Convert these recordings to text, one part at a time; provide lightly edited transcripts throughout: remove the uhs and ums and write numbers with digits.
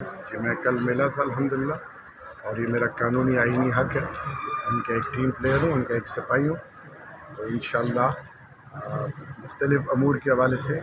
جی میں کل ملا تھا الحمدللہ، اور یہ میرا قانونی آئینی حق ہے. ان کا ایک ٹیم پلیئر ہوں، ان کا ایک سپاہی ہوں. تو انشاءاللہ مختلف امور کے حوالے سے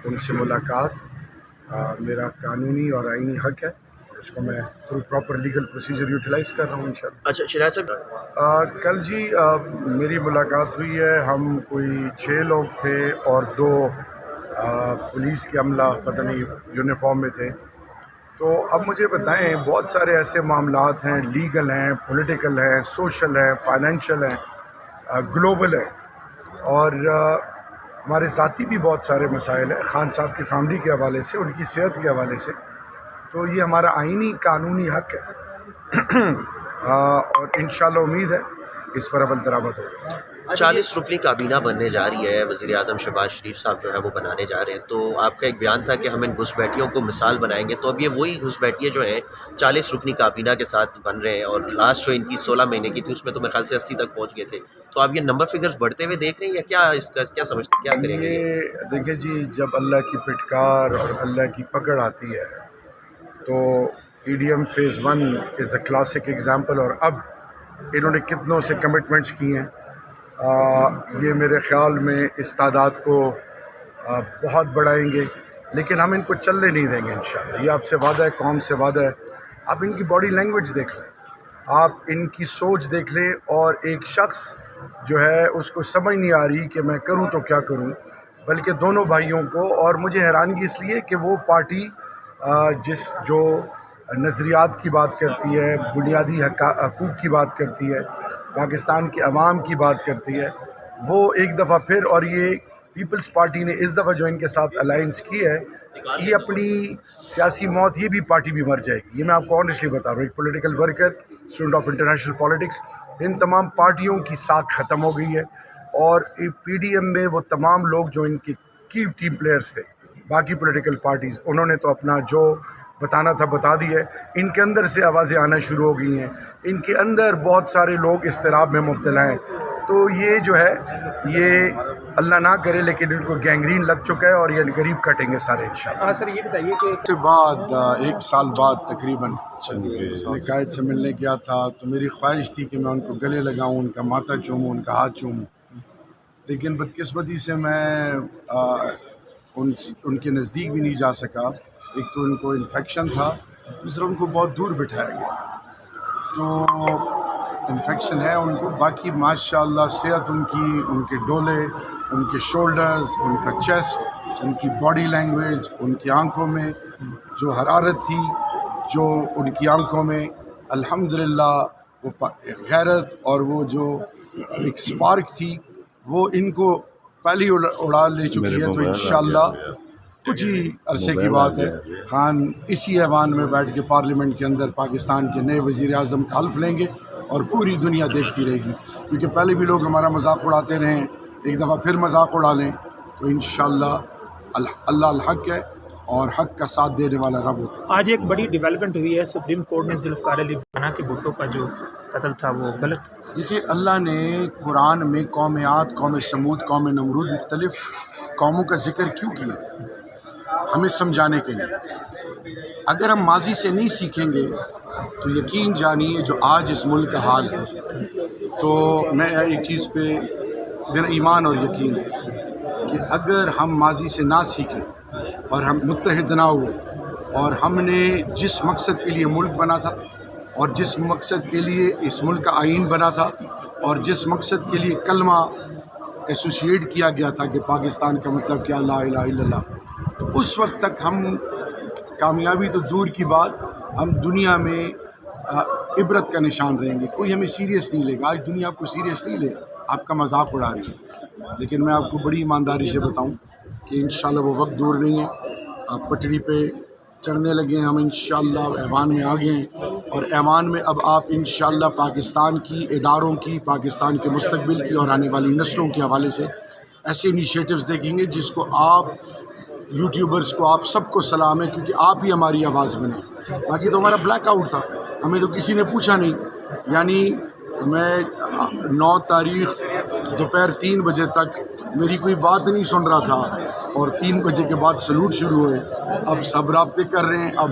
ان سے ملاقات میرا قانونی اور آئینی حق ہے، اور اس کو میں پراپر لیگل پروسیجر یوٹیلائز کر رہا ہوں انشاءاللہ. اچھا شہناز صاحب، کل جی میری ملاقات ہوئی ہے. ہم کوئی 6 لوگ تھے اور 2 پولیس کے عملہ پتہ نہیں یونیفارم میں تھے. تو اب مجھے بتائیں، بہت سارے ایسے معاملات ہیں، لیگل ہیں، پولیٹیکل ہیں، سوشل ہیں، فائنینشیل ہیں، گلوبل ہیں، اور ہمارے ذاتی بھی بہت سارے مسائل ہیں خان صاحب کی فیملی کے حوالے سے، ان کی صحت کے حوالے سے. تو یہ ہمارا آئینی قانونی حق ہے اور انشاءاللہ امید ہے اس پر عمل درآمد ہوگا. 40 رکنی کابینہ بننے جا رہی ہے، وزیر اعظم شہباز شریف صاحب جو ہے وہ بنانے جا رہے ہیں. تو آپ کا ایک بیان تھا کہ ہم ان گھس بیٹھیوں کو مثال بنائیں گے. تو اب یہ وہی گھس بیٹھیے جو ہیں 40 رکنی کابینہ کے ساتھ بن رہے ہیں، اور لاسٹ جو ان کی 16 مہینے کی تھی اس میں تو میرے خیال سے 80 تک پہنچ گئے تھے. تو آپ یہ نمبر فگرز بڑھتے ہوئے دیکھ رہے ہیں، یا کیا اس کا کیا سمجھتے کیا کریں گے؟ یہ دیکھیں جی، جب اللہ کی پٹکار اور اللہ کی پکڑ آتی ہے تو EDM phase 1 is a classic example. اور اب انہوں نے کتنوں سے کمٹمنٹس کی ہیں. یہ میرے خیال میں اس تعداد کو بہت بڑھائیں گے، لیکن ہم ان کو چلنے نہیں دیں گے انشاءاللہ. یہ آپ سے وعدہ ہے، قوم سے وعدہ ہے. آپ ان کی باڈی لینگویج دیکھ لیں، آپ ان کی سوچ دیکھ لیں، اور ایک شخص جو ہے اس کو سمجھ نہیں آ رہی کہ میں کروں تو کیا کروں، بلکہ دونوں بھائیوں کو. اور مجھے حیرانگی اس لیے کہ وہ پارٹی جو نظریات کی بات کرتی ہے، بنیادی حقوق کی بات کرتی ہے، پاکستان کے عوام کی بات کرتی ہے، وہ ایک دفعہ پھر، اور یہ پیپلز پارٹی نے اس دفعہ جو ان کے ساتھ الائنس کی ہے، یہ اپنی سیاسی موت، یہ بھی پارٹی بھی مر جائے گی. یہ میں آپ کو آنیسٹلی بتا رہا ہوں، ایک political worker, student of international politics. ان تمام پارٹیوں کی ساکھ ختم ہو گئی ہے، اور PDM میں وہ تمام لوگ جو ان کے کی ٹیم پلیئرز تھے، باقی پولیٹیکل پارٹیز، انہوں نے تو اپنا جو بتانا تھا بتا دیا ہے. ان کے اندر سے آوازیں آنا شروع ہو گئی ہیں، ان کے اندر بہت سارے لوگ اضطراب میں مبتلا ہیں. تو یہ جو ہے، یہ اللہ نہ کرے لیکن ان کو گینگرین لگ چکا ہے، اور یہ غریب کٹیں گے سارے انشاءاللہ. سر یہ بتائیے کہ اس کے بعد 1 سال بعد تقریباً قائد سے ملنے گیا تھا، تو میری خواہش تھی کہ میں ان کو گلے لگاؤں، ان کا ماتھا چوموں، ان کا ہاتھ چوموں. لیکن بدقسمتی سے میں ان کے نزدیک بھی نہیں جا سکا. ایک تو ان کو انفیکشن تھا، دوسرا ان کو بہت دور بٹھایا گیا. تو انفیکشن ہے ان کو، باقی ماشاءاللہ صحت ان کی، ان کے ڈولے، ان کے شولڈرز، ان کا چیسٹ، ان کی باڈی لینگویج، ان کی آنکھوں میں جو حرارت تھی، جو ان کی آنکھوں میں الحمدللہ وہ غیرت اور وہ جو ایک سپارک تھی، وہ ان کو پہلی اڑا لے چکی ہے. تو انشاءاللہ کچھ ہی عرصے کی بات ہے، خان اسی ایوان میں بیٹھ کے پارلیمنٹ کے اندر پاکستان کے نئے وزیر اعظم کا حلف لیں گے، اور پوری دنیا دیکھتی رہے گی. کیونکہ پہلے بھی لوگ ہمارا مذاق اڑاتے رہے ہیں، ایک دفعہ پھر مذاق اڑا لیں. تو انشاءاللہ اللہ الحق ہے، اور حق کا ساتھ دینے والا رب ہوتا ہے. آج ایک بڑی ڈیولپمنٹ ہوئی ہے، سپریم کورٹ نے ذوالفقار علی بھٹو کے بھٹو کا جو قتل تھا وہ غلط. دیکھیے، اللہ نے قرآن میں قوم عاد، قوم سمود، قوم نمرود، مختلف قوموں کا ذکر کیوں کیا؟ ہمیں سمجھانے کے لیے. اگر ہم ماضی سے نہیں سیکھیں گے تو یقین جانیے جو آج اس ملک کا حال ہے. تو میں ایک چیز پہ میرا ایمان اور یقین ہے کہ اگر ہم ماضی سے نہ سیکھیں اور ہم متحد نہ ہوئے، اور ہم نے جس مقصد کے لیے ملک بنا تھا، اور جس مقصد کے لیے اس ملک کا آئین بنا تھا، اور جس مقصد کے لیے کلمہ ایسوسیٹ کیا گیا تھا کہ پاکستان کا مطلب کیا، لا الہ الا اللہ، تو اس وقت تک ہم کامیابی تو دور کی بات، ہم دنیا میں عبرت کا نشان رہیں گے. کوئی ہمیں سیریس نہیں لے گا. آج دنیا آپ کو سیریس نہیں لے گا، آپ کا مذاق اڑا رہی ہے. لیکن میں آپ کو بڑی ایمانداری سے بتاؤں کہ انشاءاللہ وہ وقت دور نہیں ہے. آپ پٹڑی پہ چڑھنے لگے ہیں، ہم انشاءاللہ ایوان میں آ گئے ہیں، اور ایوان میں اب آپ انشاءاللہ پاکستان کی اداروں کی، پاکستان کے مستقبل کی اور آنے والی نسلوں کے حوالے سے ایسے انیشیٹوز دیکھیں گے جس کو آپ یوٹیوبرز کو، آپ سب کو سلام ہے، کیونکہ آپ ہی ہماری آواز بنے. باقی تو ہمارا بلیک آؤٹ تھا، ہمیں تو کسی نے پوچھا نہیں. یعنی میں 9 تاریخ دوپہر 3 بجے تک میری کوئی بات نہیں سن رہا تھا، اور 3 بجے کے بعد سلوٹ شروع ہوئے. اب سب رابطے کر رہے ہیں. اب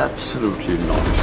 Absolutely not.